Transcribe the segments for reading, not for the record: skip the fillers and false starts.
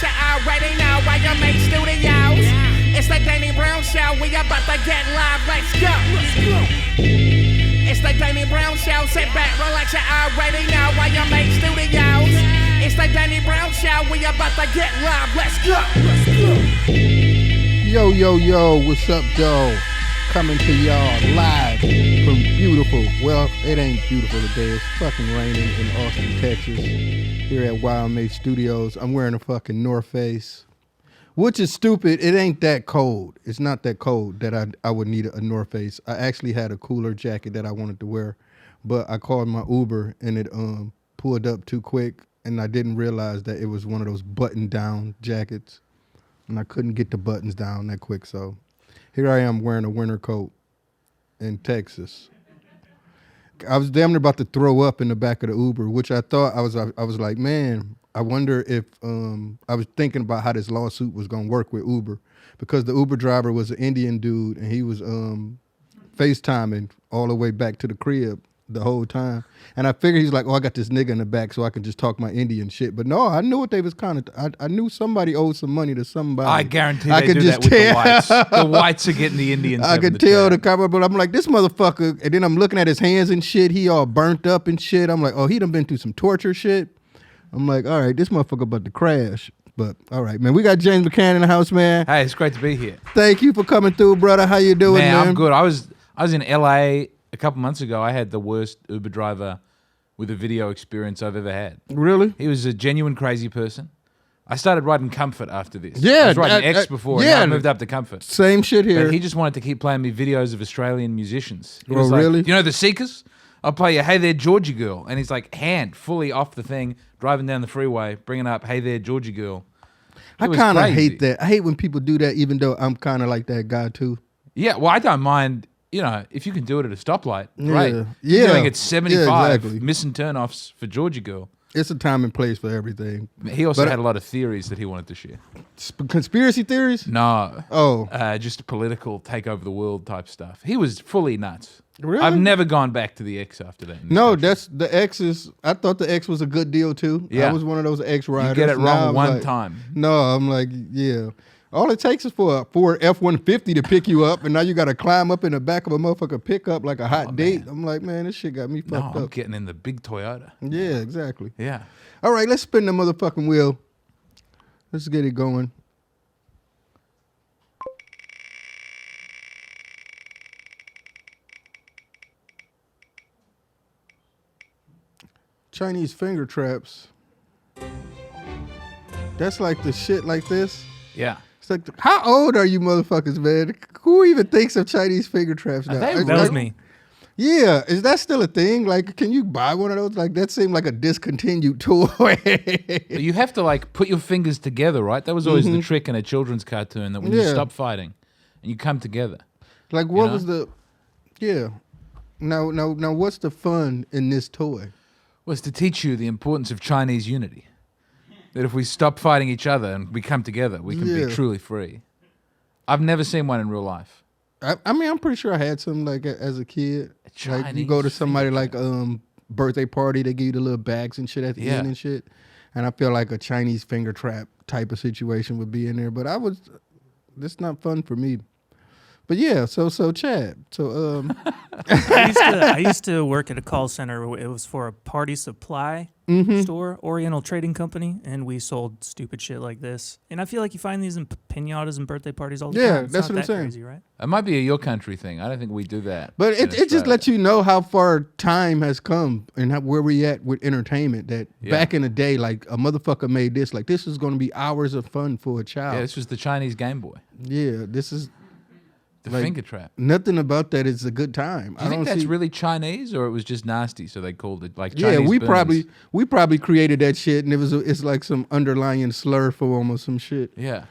Relax, you already know why you make studios. It's the Danny Brown Show. We about to get live. Let's go. It's the Danny Brown Show. Sit back, relax, you already know why you make studios. It's the Danny Brown Show. We about to get live. Let's go. Yo, yo, yo, what's up, though? Coming to y'all live from beautiful, well, it ain't beautiful today. It's fucking raining in Austin, Texas, here at Wild Mate Studios. I'm wearing a fucking North Face, which is stupid. It ain't that cold. It's not that cold that I would need a North Face. I actually had a cooler jacket that I wanted to wear, but I called my Uber and it pulled up too quick, and I didn't realize that it was one of those button-down jackets, and I couldn't get the buttons down that quick, so here I am wearing a winter coat in Texas. I was damn near about to throw up in the back of the Uber, which I thought I was like, man, I wonder if I was thinking about how this lawsuit was gonna work with Uber, because the Uber driver was an Indian dude and he was FaceTiming all the way back to the crib the whole time. And I figured he's like, oh, I got this nigga in the back so I can just talk my Indian shit. But no, I knew what they was kind of, I knew somebody owed some money to somebody. I guarantee they do that with the whites. The whites are getting the Indians. I could tell the cover, but I'm like, this motherfucker, and then I'm looking at his hands and shit, he all burnt up and shit. I'm like, oh, he done been through some torture shit. I'm like, all right, this motherfucker about to crash. But all right, man, we got James McCann in the house, man. Hey, it's great to be here. Thank you for coming through, brother. How you doing, man? I'm good. I was in LA a couple months ago. I had the worst Uber driver with a video experience I've ever had. Really? He was a genuine crazy person. I started riding Comfort after this. Yeah. I was riding X before, and now I moved up to Comfort. Same shit here. But he just wanted to keep playing me videos of Australian musicians. He Oh, was like, really? you know the Seekers? I'll play you Hey There Georgie Girl. And he's like, hand fully off the thing, driving down the freeway, bringing up Hey There Georgie Girl. I kind of hate that. I hate when people do that, even though I'm kind of like that guy too. Yeah, well, I don't mind, you know, if you can do it at a stoplight, great. Yeah. You're doing it 75, yeah, exactly. missing turnoffs for Georgie Girl. It's a time and place for everything. He also had a lot of theories that he wanted to share. Conspiracy theories? No. Oh. Just political take over the world type stuff. He was fully nuts. Really? I've never gone back to the X after that. No, that's the X is. I thought the X was a good deal too. Yeah. I was one of those X riders. You get it wrong one like, time. No, I'm like, yeah. All it takes is for F-150 to pick you up, and now you got to climb up in the back of a motherfucker pickup like a hot date. I'm like, man, this shit got me fucked up. I'm getting in the big Toyota. Yeah, exactly. Yeah. All right, let's spin the motherfucking wheel. Let's get it going. Chinese finger traps. That's like the shit like this. Yeah. It's like, how old are you motherfuckers, man? Who even thinks of Chinese finger traps now? That was me. Yeah, is that still a thing? Like, can you buy one of those? Like, that seemed like a discontinued toy. You have to like put your fingers together, right? That was always the trick in a children's cartoon, that when you stop fighting and you come together. Like, what was the? Yeah. Now, what's the fun in this toy? Was to teach you the importance of Chinese unity. That if we stop fighting each other and we come together, we can be truly free. I've never seen one in real life. I mean, I'm pretty sure I had some like as a kid. Like you go to somebody like birthday party, they give you the little bags and shit at the end and shit. And I feel like a Chinese finger trap type of situation would be in there. But that's not fun for me. But yeah, so Chad. So I used to work at a call center. It was for a party supply store, Oriental Trading Company, and we sold stupid shit like this. And I feel like you find these in pinatas and birthday parties all the time. Yeah, It's that's not what I'm that saying. Crazy, right? It might be a your country thing. I don't think we do that. But it just lets you know how far time has come and where we at with entertainment. That back in the day, like a motherfucker made this. Like this is going to be hours of fun for a child. Yeah, this was the Chinese Game Boy. Yeah, this is the like, finger trap. Nothing about that is a good time. Do you think that's really Chinese, or it was just nasty, so they called it like Chinese? Yeah, we probably created that shit, and it's like some underlying slur form or some shit. Yeah.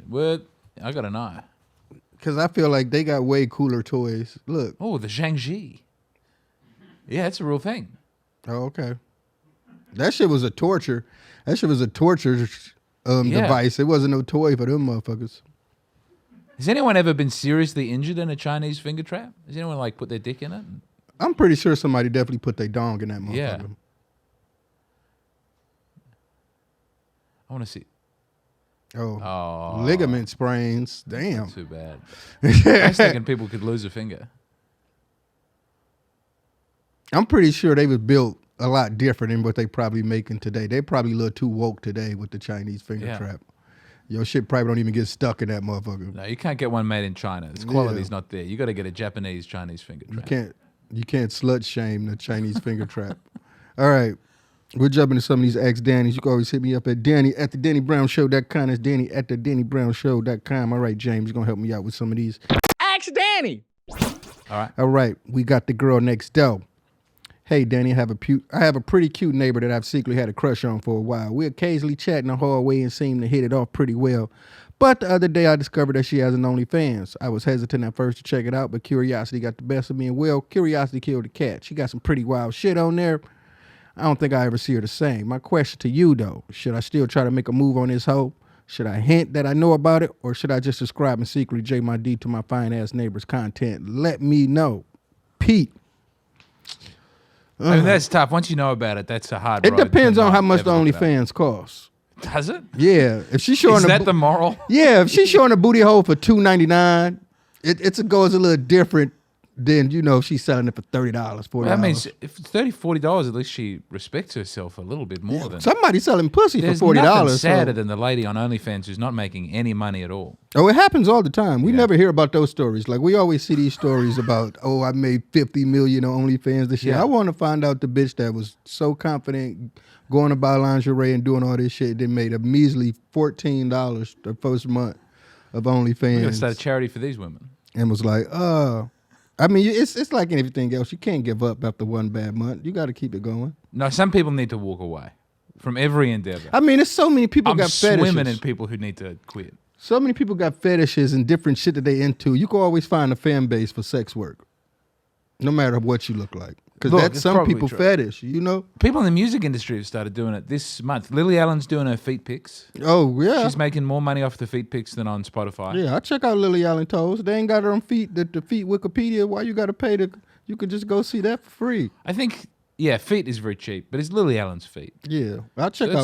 Word, I gotta know. Because I feel like they got way cooler toys. Look. Oh, the Zhangji. Yeah, it's a real thing. Oh, okay. That shit was a torture. That shit was a torture device. It wasn't no toy for them motherfuckers. Has anyone ever been seriously injured in a Chinese finger trap? Has anyone like put their dick in it? I'm pretty sure somebody definitely put their dong in that motherfucker. I want to see. Oh, ligament sprains. Damn. Not too bad. I was thinking people could lose a finger. I'm pretty sure they was built a lot different than what they probably making today. They probably a little too woke today with the Chinese finger trap. Your shit probably don't even get stuck in that motherfucker. No, you can't get one made in China. Its quality's not there. You got to get a Japanese Chinese finger trap. You can't slut shame the Chinese finger trap. All right. We'll jump into some of these Ask Danny's. You can always hit me up at Danny at the DannyBrownShow.com. That's Danny at the DannyBrownShow.com. All right, James, you're going to help me out with some of these. Ask Danny. All right. We got the girl next door. Hey, Danny, I have a pretty cute neighbor that I've secretly had a crush on for a while. We occasionally chat in the hallway and seem to hit it off pretty well. But the other day I discovered that she has an OnlyFans. I was hesitant at first to check it out, but curiosity got the best of me. And well, curiosity killed the cat. She got some pretty wild shit on there. I don't think I ever see her the same. My question to you, though, should I still try to make a move on this hoe? Should I hint that I know about it? Or should I just subscribe and secretly J my D to my fine-ass neighbor's content? Let me know. Pete. I mean, that's tough. Once you know about it, that's a hard road. It depends on how much the OnlyFans costs. Does it? Yeah. If she's showing Is that the moral? Yeah, if she's showing a booty hole for $2.99, it goes a little different than, if she's selling it for $30, $40. That means if it's $30, $40, at least she respects herself a little bit more than somebody selling pussy for $40. There's nothing sadder than the lady on OnlyFans who's not making any money at all. Oh, it happens all the time. We never hear about those stories. Like, we always see these stories about, I made $50 million on OnlyFans this year. I want to find out the bitch that was so confident going to buy lingerie and doing all this shit that made a measly $14 the first month of OnlyFans. We're going to start a charity for these women. And was like, I mean, it's like anything else. You can't give up after one bad month. You got to keep it going. No, some people need to walk away from every endeavor. I mean, there's so many people got fetishes. I'm swimming in people who need to quit. So many people got fetishes and different shit that they into. You can always find a fan base for sex work, no matter what you look like. Because that's some people's fetish, People in the music industry have started doing it this month. Lily Allen's doing her feet pics. Oh, yeah. She's making more money off the feet pics than on Spotify. Yeah, I check out Lily Allen toes. They ain't got her on feet, the feet Wikipedia. Why you got to pay you could just go see that for free. I think, feet is very cheap, but it's Lily Allen's feet. Yeah, I'll check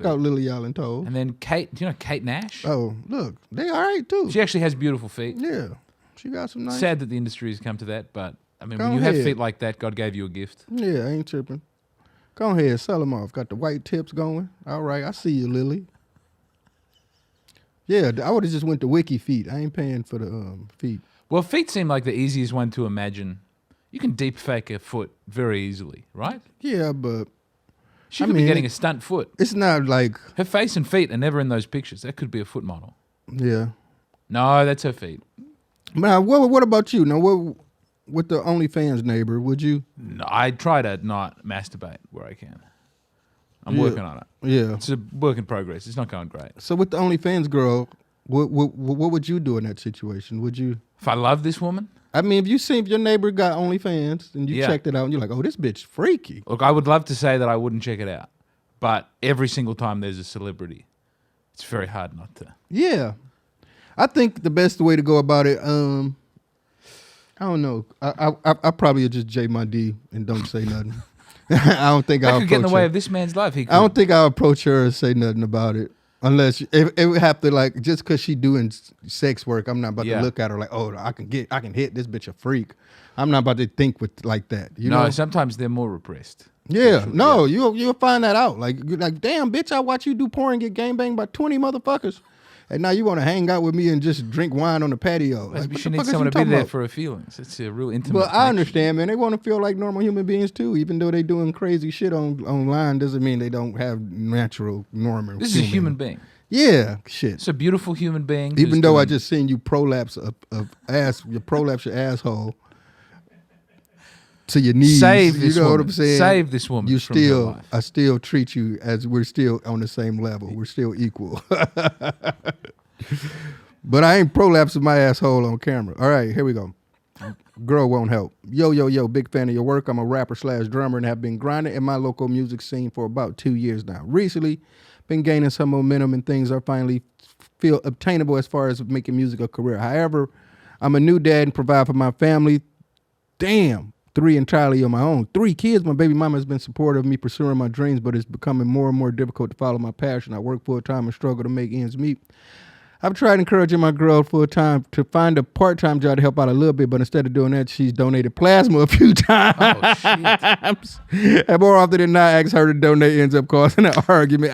out Lily Allen toes. And then Kate, do you know Kate Nash? Oh, look, they all right too. She actually has beautiful feet. Yeah, she got some nice. Sad that the industry has come to that, but I mean, when you have feet like that, God gave you a gift. Yeah, I ain't tripping. Go ahead, sell them off. Got the white tips going. All right, I see you, Lily. Yeah, I would have just went to Wiki Feet. I ain't paying for the feet. Well, feet seem like the easiest one to imagine. You can deep fake a foot very easily, right? Yeah, but she could be getting a stunt foot. It's not like her face and feet are never in those pictures. That could be a foot model. Yeah. No, that's her feet. Now, what about you? Now, what with the OnlyFans neighbor? Would you? No, I try to not masturbate where I can. I'm working on it. Yeah, it's a work in progress. It's not going great. So with the OnlyFans girl, what would you do in that situation? Would you? If I love this woman? I mean, if your neighbor got OnlyFans and you checked it out and you're like, oh, this bitch freaky. Look, I would love to say that I wouldn't check it out, but every single time there's a celebrity, it's very hard not to. Yeah, I think the best way to go about it, I don't know. I probably would just J my D and don't say nothing. I don't think I'll could get in the way of this man's life. I don't think I'll approach her and say nothing about it. Unless it would have to, like, just because she doing sex work, I'm not about to look at her like, oh, I can hit this bitch a freak. I'm not about to think like that. You know? Sometimes they're more repressed. Yeah, you'll find that out. Like, damn, bitch, I watch you do porn and get gangbanged by 20 motherfuckers. And now you want to hang out with me and just drink wine on the patio. Well, like, she needs someone to be there for her feelings. It's a real intimate Well, I understand, man. They want to feel like normal human beings, too. Even though they doing crazy shit online doesn't mean they don't have natural, normal This is a human being. Yeah, shit. It's a beautiful human being. Even though I just seen you prolapse you prolapse your asshole to your knees. Save this woman. What I'm saying? Save this woman. I still treat you as we're still on the same level. We're still equal. But I ain't prolapsing my asshole on camera. All right, here we go. Girl won't help. Yo, big fan of your work. I'm a rapper / drummer and have been grinding in my local music scene for about 2 years now. Recently, been gaining some momentum and things are finally feel obtainable as far as making music a career. However, I'm a new dad and provide for my family. Damn, 3 entirely on my own. 3 kids. My baby mama has been supportive of me pursuing my dreams, but it's becoming more and more difficult to follow my passion. I work full time and struggle to make ends meet. I've tried encouraging my girl full time to find a part-time job to help out a little bit, but instead of doing that, she's donated plasma a few times. Oh, shit. And more often than not, I ask her to donate, ends up causing an argument.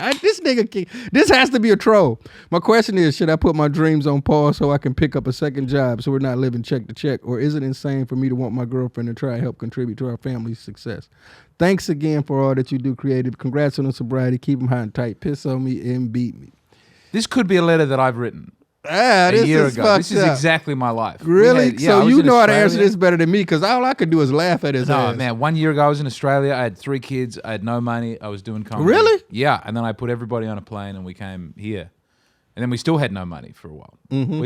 This has to be a troll. My question is, should I put my dreams on pause so I can pick up a second job so we're not living check to check? Or is it insane for me to want my girlfriend to try to help contribute to our family's success? Thanks again for all that you do creative. Congrats on the sobriety. Keep them high and tight. Piss on me and beat me. This could be a letter that I've written a year is ago. This is up. exactly my life. Really? So you know how to answer this better than me because all I could do is laugh at his ass. No, man. 1 year ago, I was in Australia. I had 3 kids. I had no money. I was doing comedy. Really? Yeah. And then I put everybody on a plane and we came here. And then we still had no money for a while. Mm-hmm.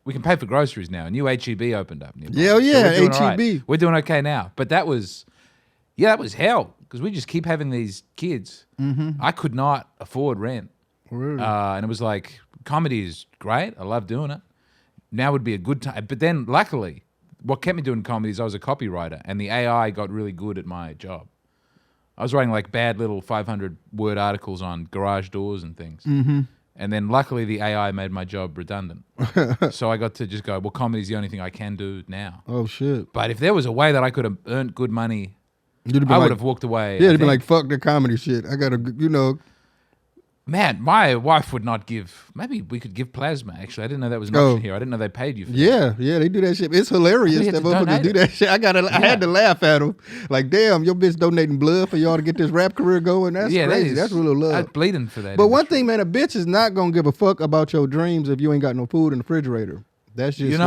We can pay for groceries now. A new HEB opened up nearby. Yeah, So yeah, we're doing all HEB. right. We're doing okay now. But that was hell because we just keep having these kids. Mm-hmm. I could not afford rent. Really? And it was like, comedy is great. I love doing it. Now would be a good time. But then, luckily, what kept me doing comedy is I was a copywriter, and the AI got really good at my job. I was writing like bad little 500-word articles on garage doors and things. Mm-hmm. And then, luckily, the AI made my job redundant. So I got to just go, well, comedy's the only thing I can do now. Oh, shit. But if there was a way that I could have earned good money, You'd have I been would have walked away. Yeah, I they'd be think. like, fuck the comedy shit. I got to, Man, my wife would not give. Maybe we could give plasma. Actually, I didn't know that was an option here. I didn't know they paid you for that. Yeah, they do that shit. It's hilarious had that to motherfuckers donate do it. that shit. I had to laugh at them. Like, damn, your bitch donating blood for y'all to get this rap career going. That's crazy. That's real love. I'm bleeding for that. But one thing, man, a bitch is not gonna give a fuck about your dreams if you ain't got no food in the refrigerator. That's just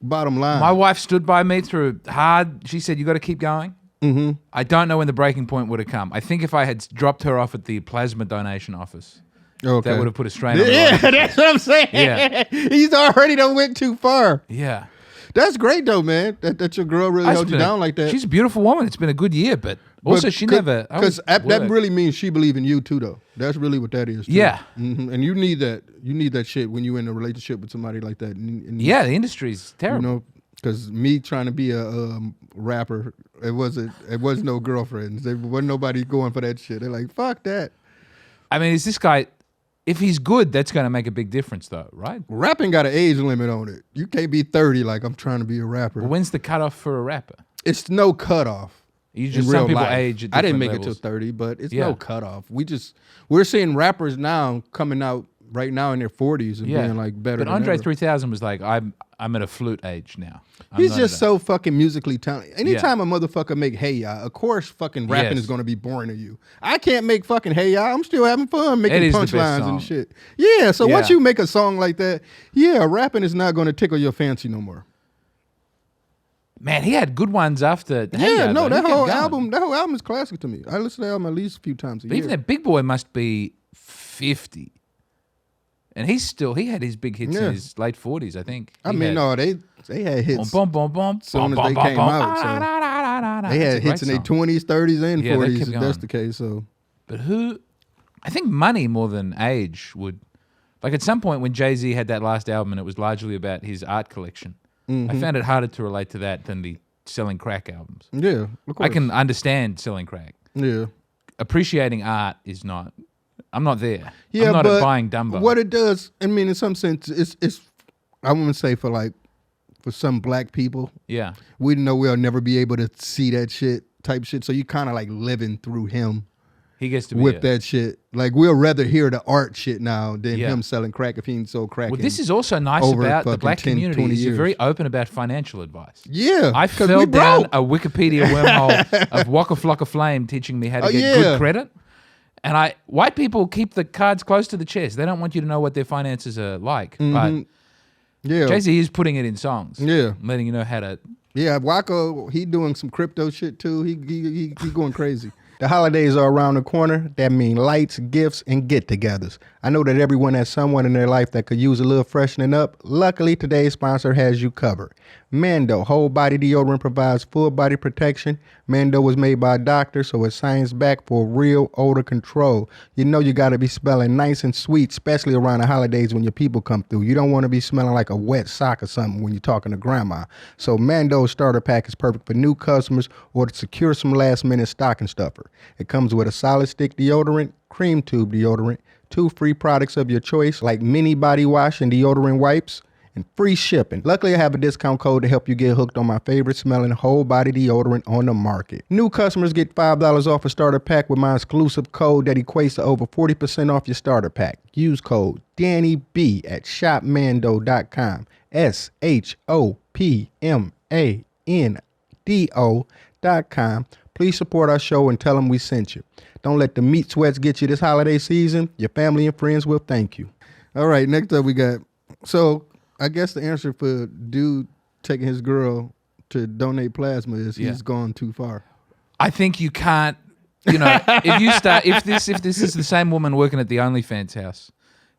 bottom line. My wife stood by me through hard. She said, "You got to keep going." Mm-hmm. I don't know when the breaking point would have come. I think if I had dropped her off at the plasma donation office, Okay. that would have put a strain on her. Yeah, life. that's what I'm saying. Yeah. He's already done went too far. Yeah. That's great though, man. That your girl really held you down like that. She's a beautiful woman. It's been a good year, but also she never. Because that really means she believe in you too, though. That's really what that is. Too. Yeah. Mm-hmm. And you need that. You need that shit when you're in a relationship with somebody like that. And Yeah, the industry's terrible. You know, because me trying to be a rapper, it was no girlfriends. There wasn't nobody going for that shit. They're like, fuck that. I mean, is this guy? If he's good, that's going to make a big difference, though, right? Rapping got an age limit on it. You can't be 30 like I'm trying to be a rapper. Well, when's the cutoff for a rapper? It's no cutoff. You just in some real people life. age at I didn't different make levels. it till 30, but it's Yeah. no cutoff. We're seeing rappers now coming out right now in their 40s and being like better. But than Andre ever. 3000 was like, I'm at a flute age now. He's just so fucking musically talented. Anytime a motherfucker make Hey Ya, of course fucking rapping Yes. is gonna be boring to you. I can't make fucking Hey Ya. I'm still having fun making is the best punchlines song. and shit. Yeah, so once Yeah. you make a song like that, rapping is not gonna tickle your fancy no more. Man, he had good ones after. Hey Yeah, Ya, no, though. He that kept whole going. album is classic to me. I listen to the album at least a few times a But year. even that Big Boy must be 50. And he had his big hits Yeah. in his late 40s, I think. I mean, no, they had hits. Bum, bum, bum, soon as bum, they bum, came bum, out, bum. They That's had a hits in great their song. 20s, 30s, and Yeah, they 40s kept if that's going. the case. So But I think money more than age would. Like at some point when Jay-Z had that last album and it was largely about his art collection, I found it harder to relate to that than the selling crack albums. yeah, of course. I can understand selling crack. Yeah. Appreciating art is not. I'm not there. Yeah, I'm not but at buying Dumbo. what it does, I mean, in some sense, it's I wouldn't say for some black people, Yeah. we know we'll never be able to see that shit type shit. So you kind of like living through him He gets to be with that shit. Like we'll rather hear the art shit now than Yeah. him selling crack if he ain't sold crack. Well, this is also nice over about the fucking black 10, community. 20 Is you're years. very open about financial advice. Yeah, I 'cause fell we down broke. a Wikipedia wormhole of Waka Flocka Flame teaching me how to get good credit. And white people keep the cards close to the chest. They don't want you to know what their finances are like. But Yeah, Jay-Z is putting it in songs. Yeah. Letting you know how to. Yeah, Wacko, he doing some crypto shit too. He going crazy. The holidays are around the corner. That mean lights, gifts, and get-togethers. I know that everyone has someone in their life that could use a little freshening up. Luckily, today's sponsor has you covered. Mando whole body deodorant provides full body protection. Mando was made by a doctor, so it's science backed for real odor control. You know you got to be smelling nice and sweet, especially around the holidays when your people come through. You don't want to be smelling like a wet sock or something when you're talking to grandma. So Mando's starter pack is perfect for new customers or to secure some last minute stocking stuffer. It comes with a solid stick deodorant, cream tube deodorant, 2 free products of your choice like mini body wash and deodorant wipes, and free shipping. Luckily, I have a discount code to help you get hooked on my favorite smelling whole body deodorant on the market. New customers get $5 off a starter pack with my exclusive code that equates to over 40% off your starter pack. Use code DannyB at shopmando.com. SHOPMANDO.com. Please support our show and tell them we sent you. Don't let the meat sweats get you this holiday season. Your family and friends will thank you. All right, next up we got, so I guess the answer for dude taking his girl to donate plasma is he's gone too far. I think you can't, if this is the same woman working at the OnlyFans house,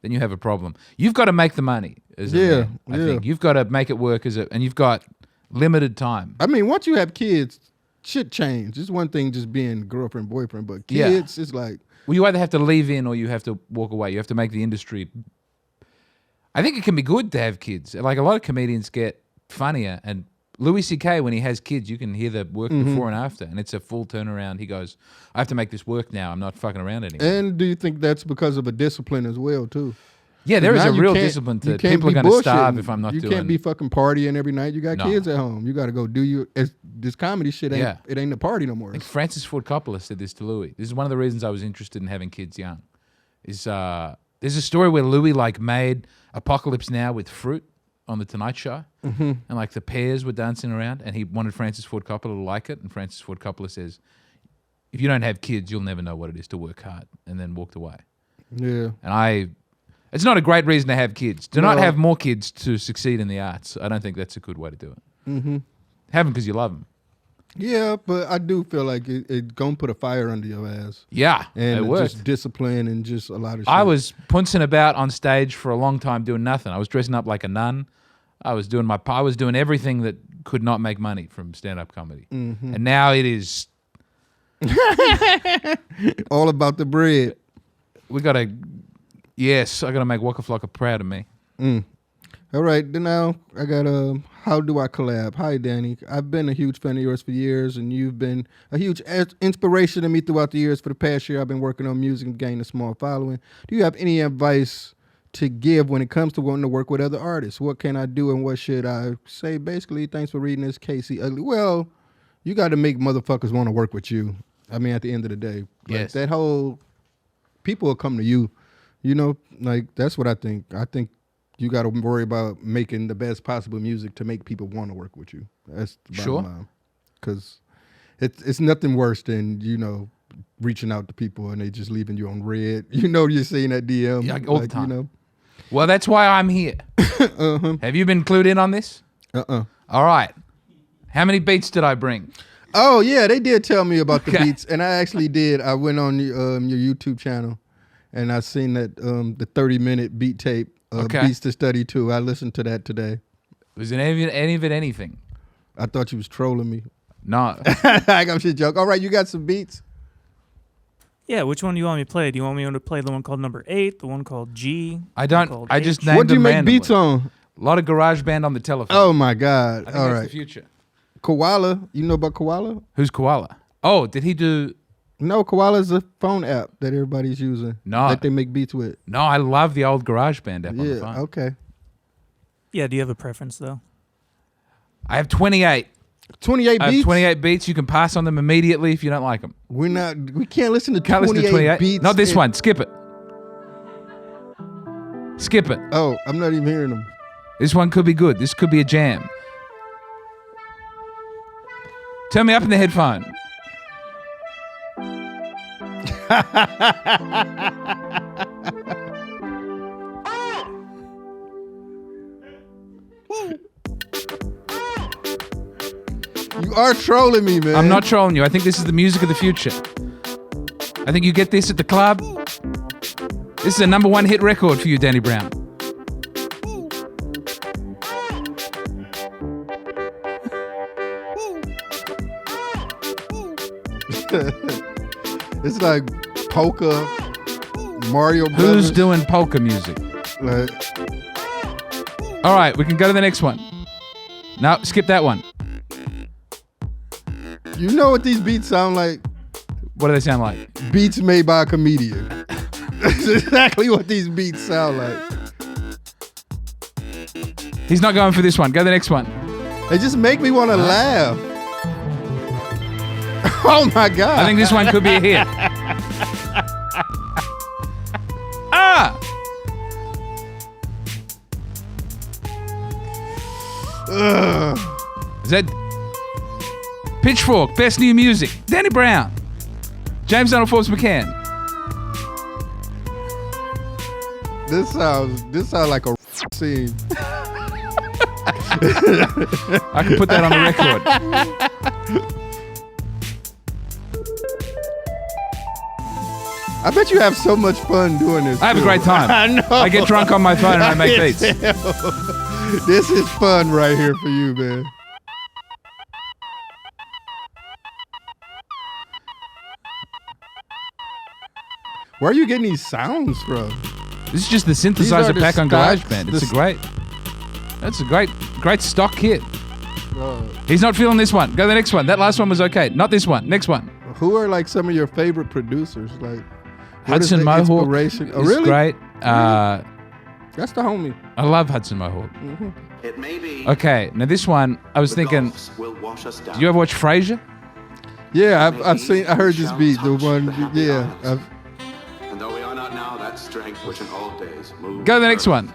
then you have a problem. You've got to make the money as a man, I think. You've got to make it work and you've got limited time. I mean, once you have kids, shit change. It's one thing just being girlfriend, boyfriend, but kids, it's like... Well, you either have to leave in or you have to walk away. You have to make the industry... I think it can be good to have kids. Like, a lot of comedians get funnier, and Louis C.K., when he has kids, you can hear the work before and after, and it's a full turnaround. He goes, I have to make this work now. I'm not fucking around anymore. And do you think that's because of a discipline as well, too? Yeah, there is a real discipline to people are going to starve if I'm not doing it. You can't be fucking partying every night. You got kids at home. You got to go do this comedy shit. It ain't a party no more. I think Francis Ford Coppola said this to Louis. This is one of the reasons I was interested in having kids young. There's a story where Louis made Apocalypse Now with fruit on the Tonight Show, and the pears were dancing around, and he wanted Francis Ford Coppola to like it, and Francis Ford Coppola says, if you don't have kids, you'll never know what it is to work hard, and then walked away. Yeah. And it's not a great reason to have kids. Do not have more kids to succeed in the arts. I don't think that's a good way to do it. Mm-hmm. Have them because you love them. Yeah, but I do feel like it gonna put a fire under your ass. Yeah, and it worked. Just discipline and just a lot of shit. I was puncing about on stage for a long time doing nothing. I was dressing up like a nun. I was doing everything that could not make money from stand-up comedy. Mm-hmm. And now it is... all about the bread. Yes, I got to make Waka Flocka proud of me. All right, then now I got how do I collab? Hi, Danny. I've been a huge fan of yours for years, and you've been a huge inspiration to me throughout the years. For the past year, I've been working on music and gaining a small following. Do you have any advice to give when it comes to wanting to work with other artists? What can I do and what should I say? Basically, thanks for reading this, Casey Ugly. Well, you got to make motherfuckers want to work with you. I mean, at the end of the day. Yes. That whole, people will come to you. That's what I think. I think you got to worry about making the best possible music to make people want to work with you. That's the bottom line. Because it's nothing worse than, reaching out to people and they just leaving you on red. You're seeing that DM. All the time. Well, that's why I'm here. Have you been clued in on this? All right. How many beats did I bring? Oh, yeah, they did tell me about the beats. And I actually did. I went on your YouTube channel and I seen that the 30-minute beat tape. Beats to Study too. I listened to that today. Was it any of it anything? I thought you was trolling me. No. I got shit joke. All right, you got some beats? Yeah, which one do you want me to play? Do you want me to play the one called number 8, the one called G? I don't. I just named What do you make randomly. beats on? A lot of garage band on the telephone. Oh my God. I think all that's right. the future. Koala. You know about Koala? Who's Koala? Oh, did he do... No, Koala's a phone app that everybody's using. No. That they make beats with. No, I love the old GarageBand app on the phone. Yeah, okay. Yeah, do you have a preference, though? I have 28. 28 beats? I have 28 beats. You can pass on them immediately if you don't like them. We can't listen to Can't 28 listen to 28 beats. Not this one. Skip it. Skip it. Oh, I'm not even hearing them. This one could be good. This could be a jam. Turn me up in the headphone. You are trolling me, man. I'm not trolling you. I think this is the music of the future. I think you get this at the club. This is a #1 hit record for you, Danny Brown. It's like polka, Mario Brothers. Who's doing polka music? Like, All right, we can go to the next one. No, skip that one. you know what these beats sound like? What do they sound like? Beats made by a comedian. That's exactly what these beats sound like. He's not going for this one. Go to the next one. They just make me want to laugh. Oh my God. I think this one could be a hit. Ah! Ugh. Is that Pitchfork, Best New Music? Danny Brown. James Donald Forbes McCann. This sounds like a scene. I can put that on the record. I bet you have so much fun doing this. I have a too. great time. I know. I get drunk on my phone and I make can beats. tell. This is fun right here for you, man. Where are you getting these sounds from? This is just the These are synthesizer the pack on stocks, GarageBand. the That's a great stock kit. Uh, He's not feeling this one. Go to the next one. That last one was okay. Not this one. Next one. who are like some of your favorite producers? Like what is Hudson the Mohawk inspiration? Oh, is really? great. That's the homie. I love Hudson Mohawk. It may be Okay, now this one, I was the thinking, Gulfs will wash us down. do you ever watch Frasier? Yeah, I heard this beat. The one, yeah. And though we are not now that strength which in old days moved. Go to the next one.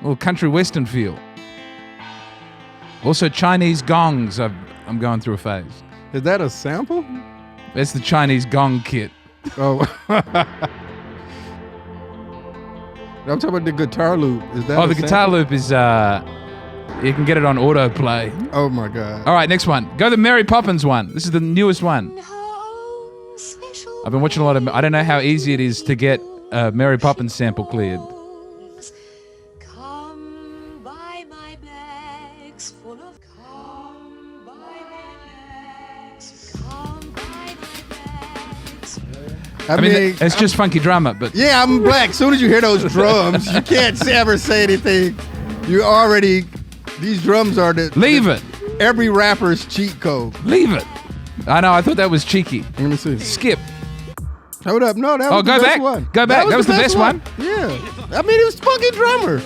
Little country western feel. Also Chinese gongs. I'm going through a phase. Is that a sample? That's the Chinese gong kit. Oh. I'm talking about the guitar loop. Is that Oh, a the guitar sample? loop is, you can get it on autoplay. Oh my God. All right, next one. Go to the Mary Poppins one. This is the newest one. I've been watching a lot of, I don't know how easy it is to get a Mary Poppins sample cleared. Come buy my bags full of come buy my bags. Come buy my bags. I mean, it's just funky drummer, but yeah, I'm black. As soon as you hear those drums, you can't ever say anything. You already, these drums are leave it. every rapper's cheat code. Leave it. I know, I thought that was cheeky. Let me see. Skip. Hold up. No, that was the go best back. one. Go back. That was the best one. Yeah. I mean, he was fucking drummer.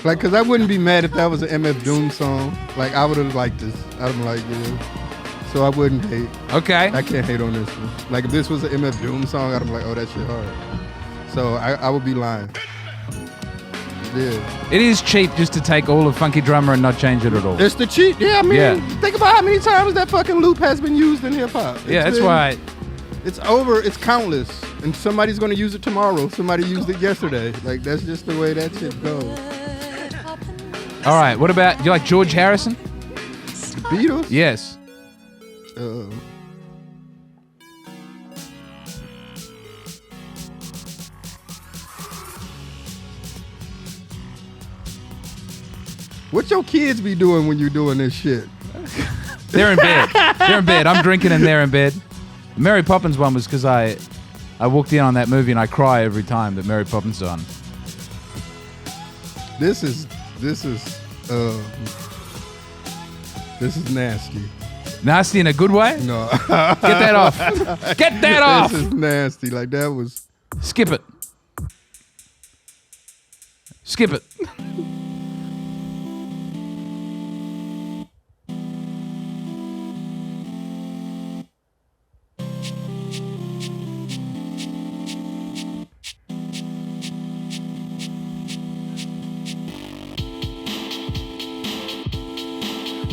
Like, cause I wouldn't be mad if that was an MF Doom song. Like, I would have liked this. I'm like, yeah. So I wouldn't hate. Okay. I can't hate on this one. Like, if this was an MF Doom song, I'd be like, oh, that shit hard. So I would be lying. Yeah. It is cheap just to take all of funky drummer and not change it at all. It's the cheat. Yeah, I mean, Yeah. think about how many times that fucking loop has been used in hip hop. Yeah, that's why. It's over. It's countless. And somebody's going to use it tomorrow. Somebody used it yesterday. Like, that's just the way that shit goes. All right. What about, do you like George Harrison? Beatles? Yes. What your kids be doing when you doing this shit? They're in bed. They're in bed. I'm drinking and they're in bed. The Mary Poppins one was because I walked in on that movie and I cry every time that Mary Poppins is on. This is nasty. Nasty in a good way? No. Get that off. Get that off. This is nasty. Like, that was... Skip it. Skip it.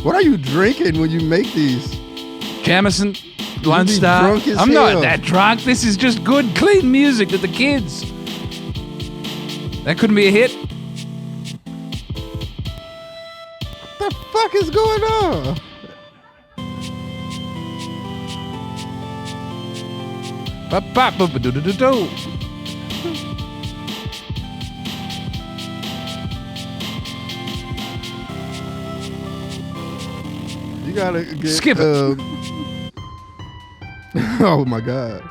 What are you drinking when you make these? Jamison. Lone be Star. drunk as I'm hell. not that drunk. This is just good, clean music to the kids. That couldn't be a hit. What the fuck is going on? Ba-ba-ba-ba-do-do-do-do. You gotta get, Skip it. Oh my god.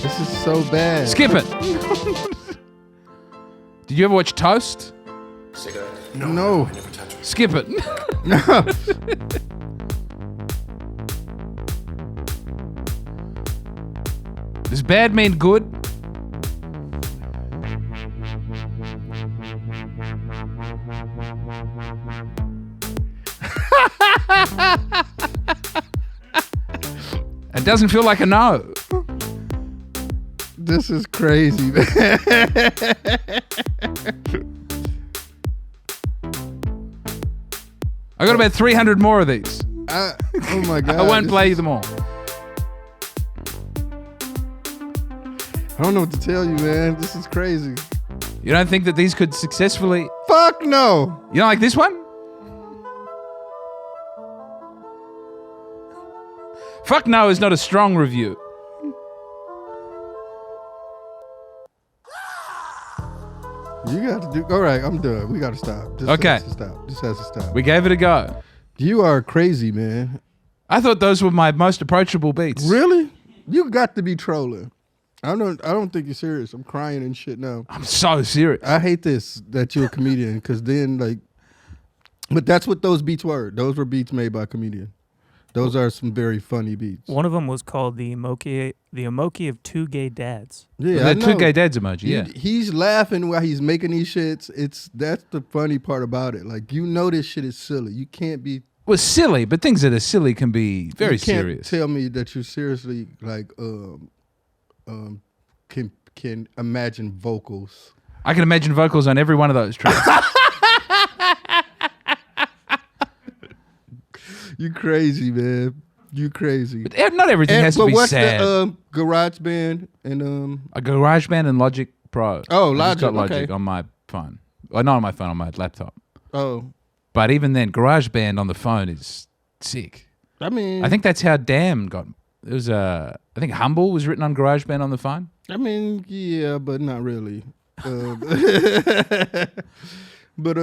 This is so bad. Skip it. Did you ever watch Toast? No. Skip it. Does bad mean good? It doesn't feel like a no. This is crazy, man. I got about 300 more of these. Oh my god. I won't this play is- them all. I don't know what to tell you, man. This is crazy. You don't think that these could successfully... Fuck no. You don't like this one? Fuck no is not a strong review. You got to do. All right, I'm done. We got to stop. This Okay. has to stop. This has to stop. We gave it a go. You are crazy, man. I thought those were my most approachable beats. Really? You got to be trolling. I don't think you're serious. I'm crying and shit now. I'm so serious. I hate this that you're a comedian because then like, but that's what those beats were. Those were beats made by a comedian. Those are some very funny beats. One of them was called the emoji of two gay dads. Yeah, I the two know. gay dads emoji, yeah. He's laughing while he's making these shits. That's the funny part about it. Like this shit is silly. You can't be Well, silly, but things that are silly can be very you can't serious. Tell me that you seriously like can imagine vocals. I can imagine vocals on every one of those tracks. You crazy, man. You crazy. But not everything has to but be what's sad. the Garage Band and A GarageBand and Logic Pro. Oh, I just Logic, got Logic okay. on my phone. Well, not on my phone, on my laptop. oh, But even then, GarageBand on the phone is sick. I mean, I think that's how Damn got. It was I think Humble was written on GarageBand on the phone. yeah, but not really. But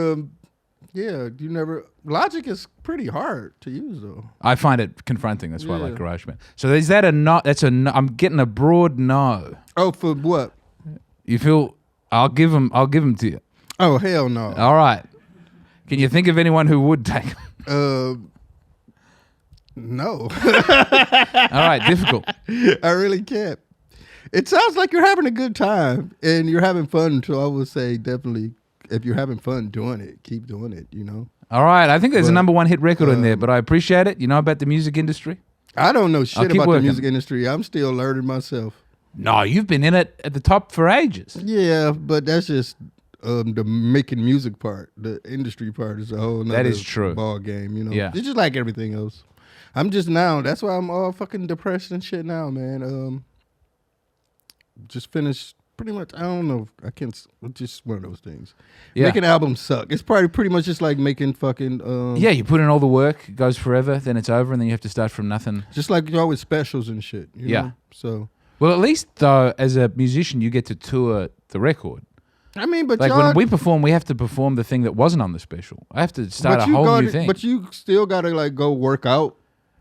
yeah, you never. Logic is pretty hard to use though. I find it confronting. That's why I like Yeah. GarageBand. So is that a no? That's a no. I'm getting a broad no. Oh, for what? You feel? I'll give them to you. Oh, hell no. All right. Can you think of anyone who would take them? No. All right, difficult. I really can't. It sounds like you're having a good time and you're having fun. So I would say definitely, if you're having fun doing it, keep doing it. You know. All right, I think there's a But, #1 hit record in there, but I appreciate it. You know about the music industry? I don't know I'll shit keep about working. the music industry. I'm still learning myself. No, you've been in it at the top for ages. Yeah, but that's just the making music part. The industry part is a whole nother That is true. ball game. You know. Yeah. It's just like everything else. I'm just now. That's why I'm all fucking depressed and shit now, man. Just finished pretty much. I don't know. I can't. Just one of those things. Yeah. Making albums suck. It's probably pretty much just like making fucking. Yeah, you put in all the work, it goes forever, then it's over, and then you have to start from nothing. Just like you always specials and shit. You Yeah. know? So Well, at least, though, as a musician, you get to tour the record. I mean, but Like y'all, when we perform, we have to perform the thing that wasn't on the special. I have to start but a you whole gotta- new thing. But you still gotta like go work out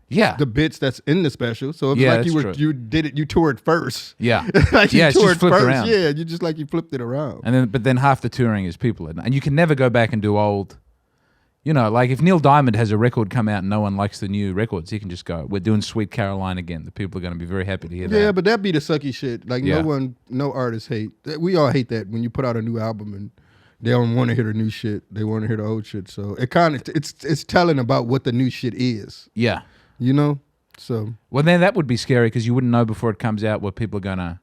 yeah. the bits that's in the special. So it's Yeah, like that's true. you did it. You toured first. Yeah. Like you Yeah, it's just toured flipped first. around. Yeah, you just like you flipped it around. But then half the touring is people. And you can never go back and do old, you know, like if Neil Diamond has a record come out and no one likes the new records, he can just go, we're doing Sweet Caroline again. The people are going to be very happy to hear that. Yeah, but that be the sucky shit. Like Yeah. no artist hate. We all hate that when you put out a new album and they don't want to hear the new shit. They want to hear the old shit. So it kind of it's telling about what the new shit is. Yeah. You know. So Well, then that would be scary because you wouldn't know before it comes out what people are going to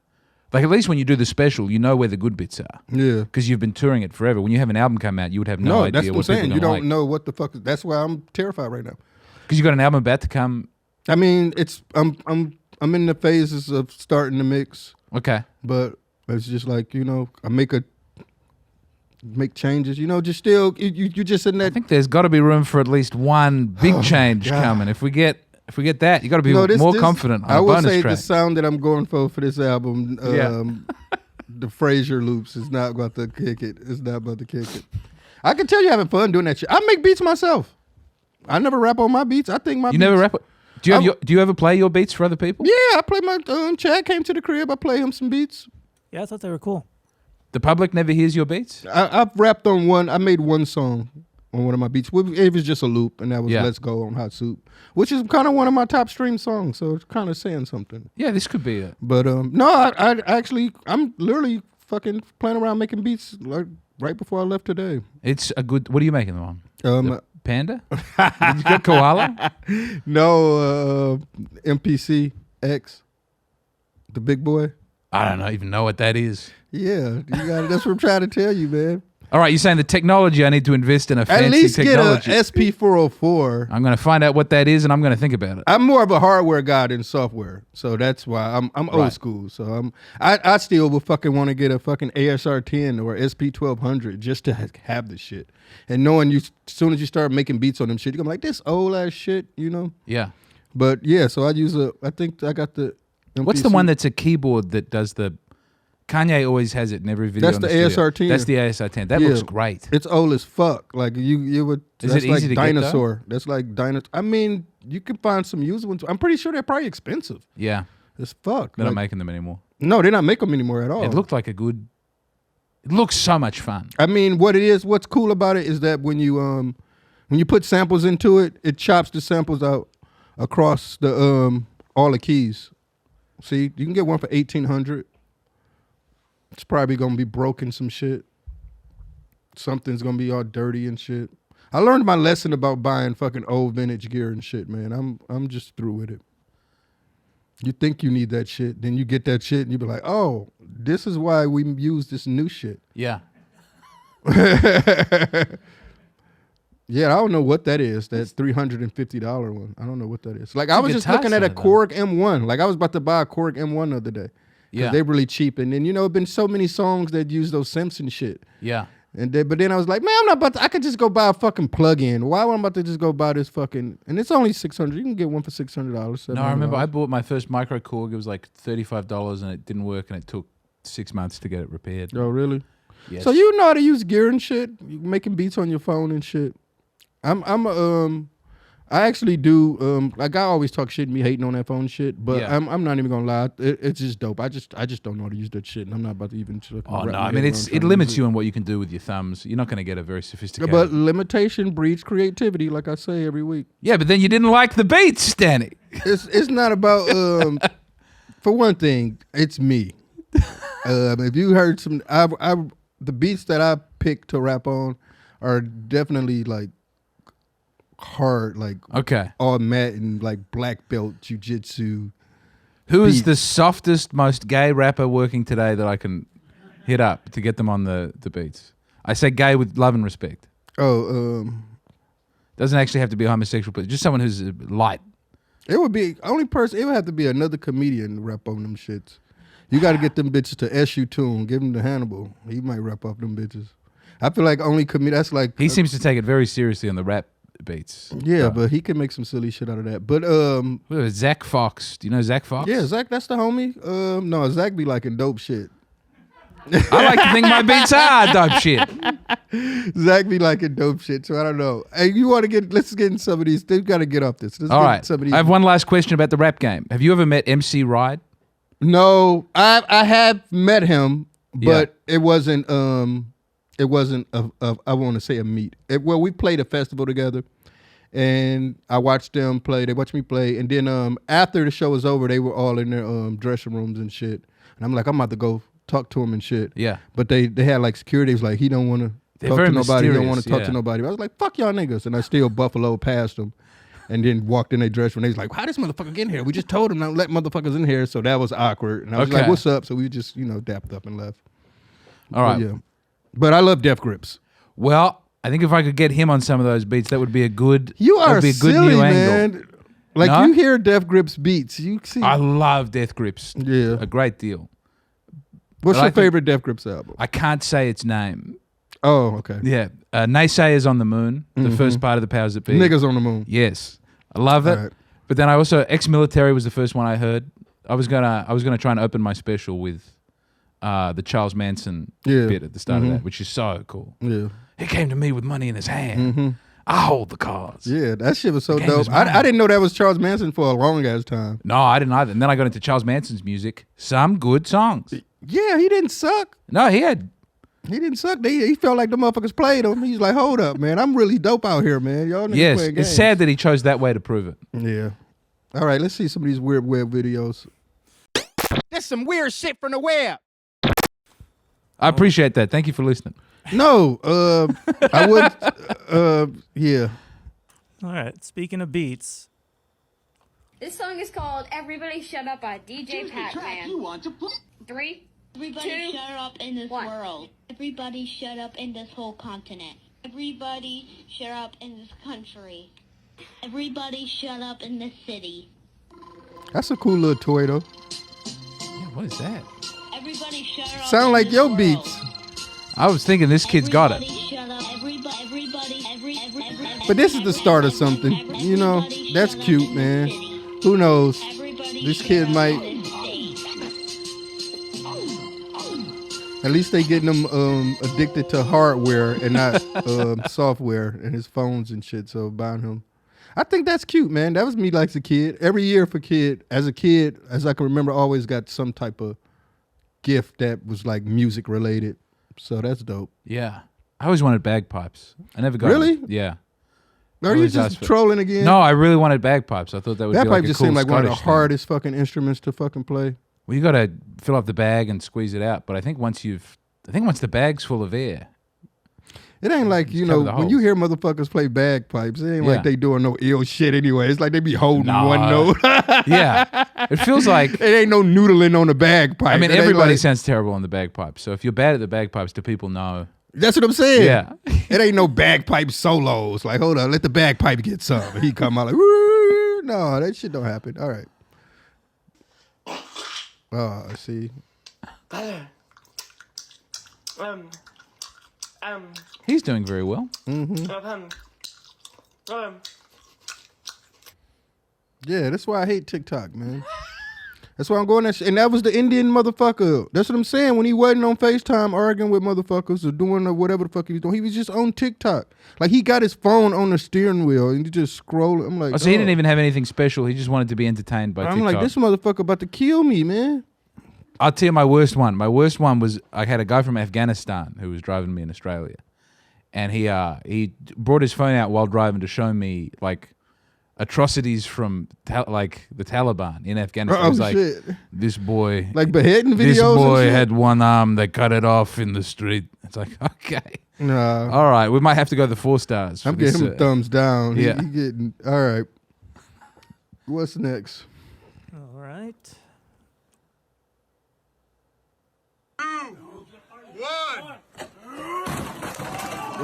Like at least when you do the special, you know where the good bits are. Yeah. Because you've been touring it forever. When you have an album come out, you would have no idea that's what I'm what people saying. are You gonna don't like. know what the fuck. That's why I'm terrified right now. Because you got an album about to come. I mean, I'm in the phases of starting to mix, Okay. but it's just like I make changes. Just still you just in I that. think there's got to be room for at least one big change God. coming. If we get that, you got to be this- more this- confident on I a would bonus say track. the sound that I'm going for this album, Yeah. the Fraser loops is not about to kick it. It's not about to kick it. I can tell you having fun doing that shit. I make beats myself. I never rap on my beats. I think my You beats, never rap. Do you ever play your beats for other people? Yeah, I play my Chad came to the crib. I play him some beats. Yeah, I thought they were cool. The public never hears your beats. I've rapped on one. I made one song on one of my beats. It was just a loop, and that was Yeah. "Let's Go" on Hot Soup, which is kind of one of my top stream songs. So it's kind of saying something. Yeah, this could be it. But no, I actually I'm literally fucking playing around making beats like right before I left today. It's a good. What are you making them on? Um, Panda? Did you get Koala? no, MPC X, the big boy. I don't even know what that is. Yeah, you got it. That's what I'm trying to tell you, man. All right, you're saying the technology. I need to invest in a At fancy least technology. get a SP404. I'm going to find out what that is, and I'm going to think about it. I'm more of a hardware guy than software, so that's why I'm Right. old school. So I still would fucking want to get a fucking ASR10 or SP1200 just to have the shit. And knowing you, as soon as you start making beats on them shit, you're gonna be like this old ass shit, Yeah. But yeah, so I think I got the. What's the MPC. one that's a keyboard that does the? Kanye always has it in every video. That's in the studio. ASR10. That's the ASR10. That Yeah. looks great. It's old as fuck. Like you would. Is that's it like easy to get, though? dinosaur. That's like dinosaur. I mean, you can find some used ones. I'm pretty sure they're probably expensive. Yeah. As fuck. They're Like, not making them anymore. no, they're not making them anymore at all. It looked like a good. It looks so much fun. I mean, what's cool about it is that when you put samples into it, it chops the samples out across the all the keys. See, you can get one for $1,800. It's probably gonna be broken some shit. Something's gonna be all dirty and shit. I learned my lesson about buying fucking old vintage gear and shit, man. I'm just through with it. You think you need that shit, then you get that shit and you be like, oh, this is why we use this new shit. Yeah. Yeah, I don't know what that is. That $350 one. I don't know what that is. Like I was just guitar looking at a center, though. Korg M1. Like I was about to buy a Korg M1 the other day. Yeah. They're really cheap. And then been so many songs that use those Simpson shit. Yeah. But then I was like, man, I'm not about to. I could just go buy a fucking plug-in. Why am I about to just go buy this fucking? And it's only $600. You can get one for $600. No, I remember I bought my first micro Korg. It was like $35, and it didn't work, and it took 6 months to get it repaired. Oh, really? Yes. So you know how to use gear and shit. You making beats on your phone and shit. I actually do. Like I always talk shit and me hating on that phone shit, but Yeah. I'm not even gonna lie. It's just dope. I just don't know how to use that shit, and I'm not about to even. Oh no! I mean, it limits you on what you can do with your thumbs. You're not going to get a very sophisticated. But limitation breeds creativity, like I say every week. yeah, but then you didn't like the beats, Danny. It's not about. For one thing, it's me. If you heard some, the beats that I pick to rap on are definitely like hard, like Okay. all mat and like black belt jujitsu. Who is beats. the softest, most gay rapper working today that I can hit up to get them on the beats? I say gay with love and respect. Doesn't actually have to be a homosexual person. Just someone who's light. It would be only person. It would have to be another comedian to rap on them shits. You got to get them bitches to SU Tune. Give them to Hannibal. He might rap off them bitches. I feel like only comedian. That's like He seems to take it very seriously on the rap beats. yeah, but he can make some silly shit out of that. But Who is Zach Fox? Do you know Zach Fox? yeah, Zach, that's the homie. No, Zach be liking dope shit. I like to think my beats are dope shit. Zach be liking dope shit, so I don't know. Hey, you want to get? Let's get in some of these. They've got to get off this. Let's All get right. Some of these. I have one last question about the rap game. Have you ever met MC Ride? No, I have met him, but Yeah. it wasn't I want to say a meet. Well, we played a festival together, and I watched them play. They watched me play, and then after the show was over, they were all in their dressing rooms and shit. And I'm like, I'm about to go talk to him and shit. Yeah. But they had like security. It was like, he don't want to They're talk very to nobody. He don't mysterious, want to talk yeah. to nobody. I was like, fuck y'all niggas, and I still buffalo past them. and then walked in their dressing room. They was like, how this motherfucker get in here? We just told him not to let motherfuckers in here. So that was awkward. And I was like, Okay. what's up? So we just, dapped up and left. All right. But, yeah. But I love Death Grips. Well, I think if I could get him on some of those beats, that would be a good. You that are would be a good silly, new man. angle. Like No? you hear Death Grips beats, you see. I love Death Grips. Yeah. A great deal. What's I your like to- favorite Death Grips album? I can't say its name. Oh, okay. Yeah. Naysayers on the Moon, the first part of the Powers That Be. Niggas on the Moon. Yes. I love it. All right. But then I also Ex-Military was the first one I heard. I was gonna try and open my special with the Charles Manson Yeah. bit at the start of that, which is so cool. Yeah. He came to me with money in his hand. I hold the cards. Yeah, that shit was so game dope. was mine. I didn't know that was Charles Manson for a long ass time. No, I didn't either. And then I got into Charles Manson's music. Some good songs. Yeah, he didn't suck. No, he had. He didn't suck. He felt like the motherfuckers played him. He's like, hold up, man. I'm really dope out here, man. Y'all niggas Yes, playing games. it's sad that he chose that way to prove it. Yeah. All right, let's see some of these weird web videos. That's some weird shit from the web. I appreciate that. Thank you for listening. No, I would. Yeah. All right. Speaking of beats, This song is called Everybody Shut Up by DJ Pac-Man. Three, Everybody Two, shut up in this one. world. Everybody shut up in this whole continent. Everybody shut up in this country. Everybody shut up in this city. That's a cool little toy though. Yeah, what is that? Everybody shut up. Sound in like this your world. beats. I was thinking this kid's got it. Everybody shut up. Everybody. But this is the start of something. You know, that's cute, man. Who knows? This kid might. At least they getting him addicted to hardware and not software and his phones and shit. So buying him. I think that's cute, man. That was me like as a kid. Every year for as a kid, as I can remember, I always got some type of gift that was like music related. So that's dope. Yeah. I always wanted bagpipes. I never got Really? them. Yeah. Are you Always just asked for- trolling again? No, I really wanted bagpipes. I thought that would that be pipe like a just cool seemed like one of the Scottish thing. hardest fucking instruments to fucking play. Well, you got to fill up the bag and squeeze it out. But I think once the bag's full of air. It ain't like, you cover know, the when you holes. hear motherfuckers play bagpipes, it ain't Yeah. like they doing no ill shit anyway. It's like they be holding No. one note. Yeah. It feels like, It ain't no noodling on the bagpipe. I mean, It ain't everybody like- sounds terrible on the bagpipes. So if you're bad at the bagpipes, do people know? That's what I'm saying. Yeah. It ain't no bagpipe solos. Like, hold on, let the bagpipe get some. And he come out like, woo. No, that shit don't happen. All right. Oh, see. He's doing very well. Yeah, that's why I hate TikTok, man. That's why I'm going that shit. And that was the Indian motherfucker. That's what I'm saying. When he wasn't on FaceTime arguing with motherfuckers or doing whatever the fuck he was doing, he was just on TikTok. Like, he got his phone on the steering wheel and he just scrolling. I'm like, Oh, so he dog. didn't even have anything special. He just wanted to be entertained by I'm TikTok. like, this motherfucker about to kill me, man. I'll tell you my worst one. My worst one was I had a guy from Afghanistan who was driving me in Australia, and he brought his phone out while driving to show me like atrocities from like the Taliban in Afghanistan. It was like, shit. this boy, Like beheading videos this and boy shit? had one arm. They cut it off in the street. It's like, okay, Nah. all right, we might have to go the 4 stars. for I'm this, getting him thumbs down. yeah. He getting, all right. What's next? all right.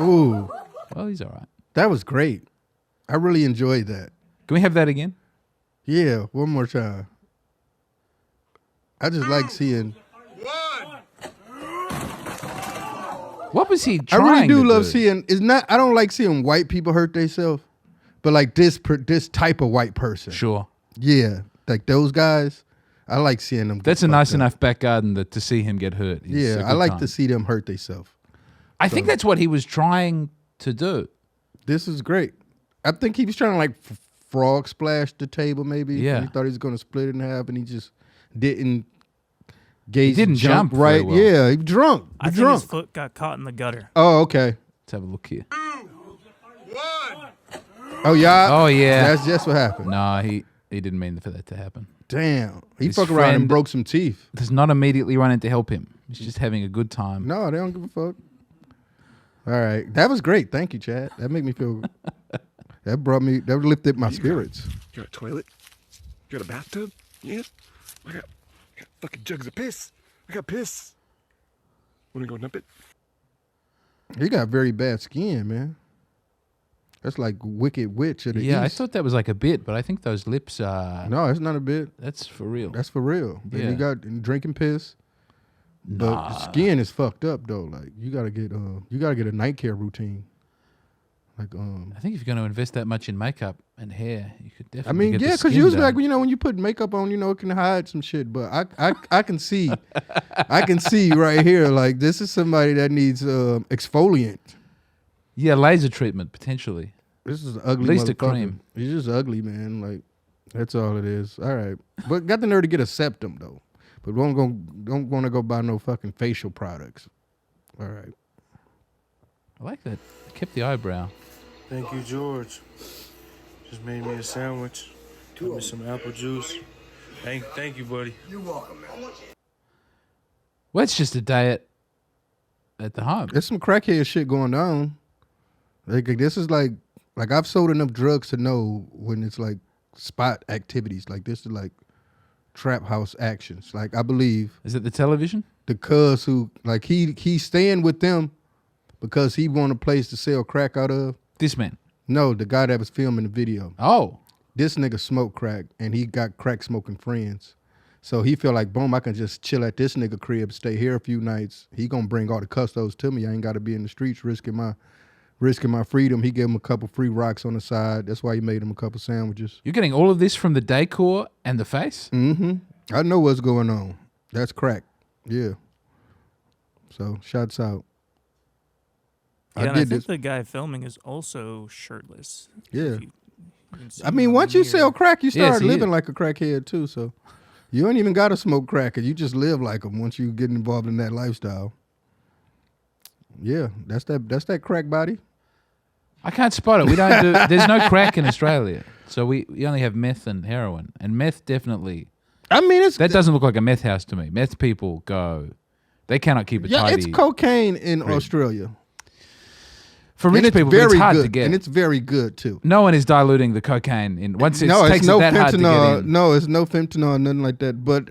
Ooh, Well, he's all right. that was great. I really enjoyed that. Can we have that again? Yeah, one more time. I just like seeing. What was he I trying really do to love do? seeing. It's not. I don't like seeing white people hurt themselves, but like this type of white person. Sure. Yeah, like those guys. I like seeing them. get That's a fucked nice up. enough back garden to see him get hurt. It's a Yeah, good I like time. to see them hurt themselves. I think that's what he was trying to do. This is great. I think he was trying to like frog splash the table, maybe. Yeah. And he thought he was going to split it in half, and he just didn't. Gauge didn't jump very right. well. Yeah, he drunk. I think drunk. his foot got caught in the gutter. Oh, okay. Let's have a look here. Oh yeah. Oh, yeah. That's just what happened. No, he didn't mean for that to happen. Damn. He His fucked around and friend- broke some teeth. Does not immediately run in to help him. He's just having a good time. No, they don't give a fuck. All right, that was great. Thank you, Chad. That made me feel. That lifted my spirits. You got a toilet? You got a bathtub? Yeah? I got fucking jugs of piss. I got piss. Wanna go dump it? He got very bad skin, man. That's like Wicked Witch of the East. Yeah, I thought that was like a bit, but I think those lips are... No, it's not a bit. That's for real. That's for real. Yeah. And he got drinking piss. But the skin is fucked up though. Like you gotta get a night care routine. Like I think if you're going to invest that much in makeup and hair, you could definitely. yeah, because usually like when you put makeup on, it can hide some shit. But I can see, I can see right here like this is somebody that needs exfoliant. Yeah, laser treatment potentially. This is ugly. At least a motherfucker. cream. He's just ugly, man. Like that's all it is. All right, but got the nerve to get a septum though. But don't want to go buy no fucking facial products. All right. I like that. Kept the eyebrow. Thank you, George. Just made me a sandwich. Got me some apple juice. Thank you, buddy. You're welcome, man. Well, it's just a day at the home. There's some crackhead shit going down. Like this is like I've sold enough drugs to know when it's like spot activities. Like this is like trap house actions. Like I believe. Is it the television? The cuz who like he's staying with them because he want a place to sell crack out of. This man? No, the guy that was filming the video. Oh. This nigga smoked crack and he got crack smoking friends. So he feel like, boom, I can just chill at this nigga crib, stay here a few nights. He gonna bring all the custos to me. I ain't gotta be in the streets risking my freedom. He gave him a couple free rocks on the side. That's why he made him a couple sandwiches. You're getting all of this from the decor and the face? Mm-hmm. I know what's going on. That's crack. Yeah. So, shouts out. Yeah, I think the guy filming is also shirtless. Yeah. I mean, once you sell crack, you start living like a crackhead too. So you don't even got to smoke crack. You just live like them once you get involved in that lifestyle. Yeah, that's that crack body. I can't spot it. We don't do. There's no crack in Australia, so we only have meth and heroin. And meth definitely. I mean, that doesn't look like a meth house to me. Meth people go. They cannot keep it tidy. It's cocaine in Australia. For rich people, it's hard to get. And it's very good, too. No one is diluting the cocaine in. Once it takes it that hard to get in. No, it's no fentanyl, nothing like that. But,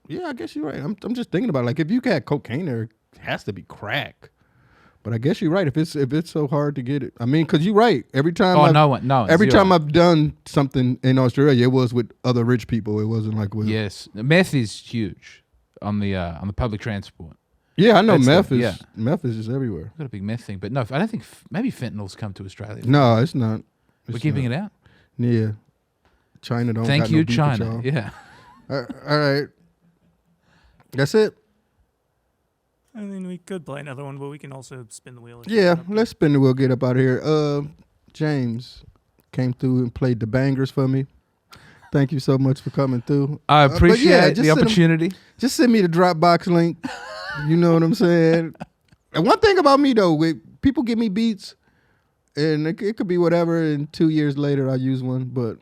yeah, I guess you're right. I'm just thinking about it. Like, if you got cocaine there, it has to be crack. But I guess you're right. If it's so hard to get it. I mean, because you're right. Every time every time I've done something in Australia, it was with other rich people. It wasn't like with... Yes. Meth is huge on the public transport. Yeah, I know meth is just everywhere. I've got a big meth thing, but no, I don't think maybe fentanyl's come to Australia. No, it's not. We're keeping it out. Yeah, China don't. Thank got you, no beef China. with Yeah. All right, that's it. I mean, we could play another one, but we can also spin the wheel. Yeah, let's spin the wheel. Get up out of here. James came through and played the bangers for me. Thank you so much for coming through. I appreciate the opportunity. Just send me the Dropbox link. You know what I'm saying? And one thing about me though, people give me beats, and it could be whatever. And 2 years later, I use one, but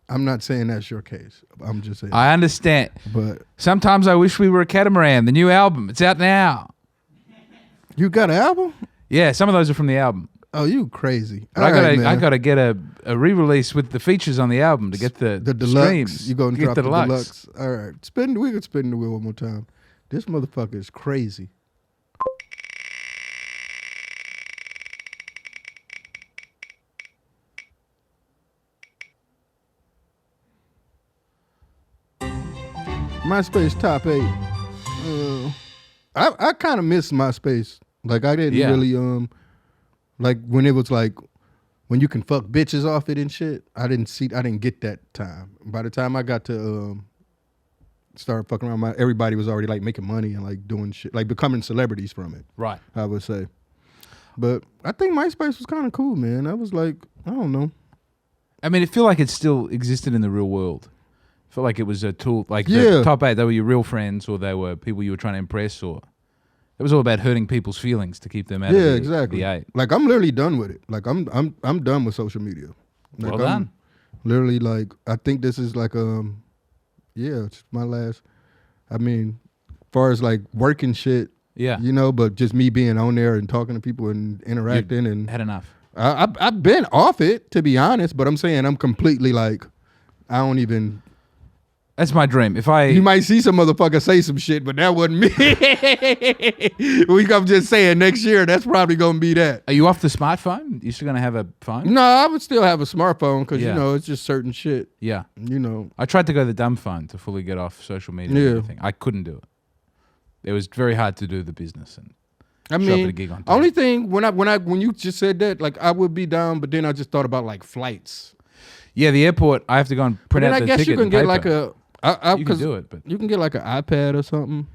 I'm not saying that's your case. I'm just saying. I understand, but sometimes I wish we were a Catamaran. The new album, it's out now. You got an album? Yeah, some of those are from the album. Oh, you crazy! I gotta get a re-release with the features on the album to get the deluxe. streams. You gonna drop the deluxe? All right, we could spin the wheel one more time. This motherfucker is crazy. MySpace top 8. I kind of miss MySpace. Like I didn't really like when it was like when you can fuck bitches off it and shit. I didn't get that time. By the time I got to start fucking around, everybody was already like making money and like doing shit, like becoming celebrities from it. Right. I would say. But I think MySpace was kind of cool, man. I was like, I don't know. I mean, it feel like it still existed in the real world. I felt like it was a tool, like the top 8, they were your real friends or they were people you were trying to impress, or it was all about hurting people's feelings to keep them out of the 8. Like I'm literally done with it. Like I'm done with social media. Like, well done. Literally, like I think this is like it's my last. I mean, as far as like working shit, yeah, you know, but just me being on there and talking to people and interacting and had enough. I've been off it, to be honest, but I'm saying I'm completely like, I don't even. That's my dream. You might see some motherfucker say some shit, but that wasn't me. I'm just saying next year, that's probably going to be that. Are you off the smartphone? You still going to have a phone? No, I would still have a smartphone because, it's just certain shit. Yeah. You I tried to go the dumb phone to fully get off social media and everything. I couldn't do it. It was very hard to do the business and show up at a gig on time. Only thing, when you just said that, like, I would be down, but then I just thought about, like, flights. Yeah, the airport, I have to go and print out the ticket. I guess you can get like you can do it, but you can get like an iPad or something.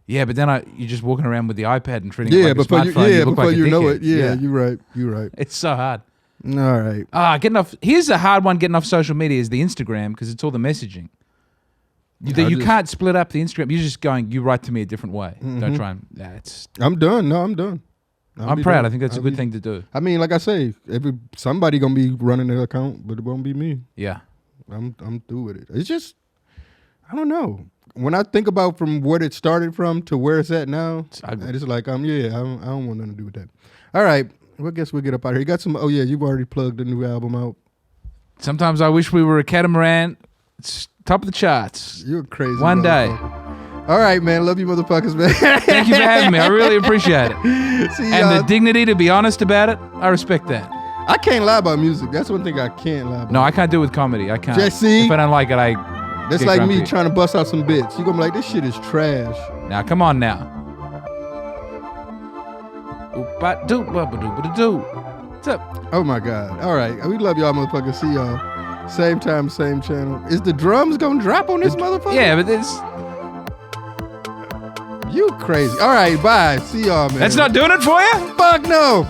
Yeah, but then you're just walking around with the iPad and treating it like a smartphone. You look before like you a know dickhead. it. Yeah, you're right. It's so hard. All right. Getting off. Here's a hard one. Getting off social media is the Instagram because it's all the messaging. You can't split up the Instagram. You're just going. You write to me a different way. Mm-hmm. Don't try and. I'm done. No, I'm done. I'm proud. I think that's a good thing to do. I mean, like I say, somebody gonna be running their account, but it won't be me. Yeah. I'm through with it. It's just, I don't know. When I think about from what it started from to where it's at now, it's like I don't want nothing to do with that. All right, well, I guess we'll get up out of here. You got some? Oh yeah, you've already plugged the new album out. Sometimes I wish we were a catamaran. It's top of the charts. You're crazy. One day. All right, man. Love you, motherfuckers, man. Thank you for having me. I really appreciate it. See and the dignity to be honest about it, I respect that. I can't lie about music. That's one thing I can't lie about. No, I can't do it with comedy. I can't. Just see? If I don't like it, That's like me trying to bust out some bits. You're going to be like, this shit is trash. Now, come on now. What's up? Oh, my God. All right. We love y'all, motherfuckers. See y'all. Same time, same channel. Is the drums going to drop on this motherfucker? Yeah, but it's... You crazy. All right, bye. See y'all, man. That's not doing it for you? Fuck no.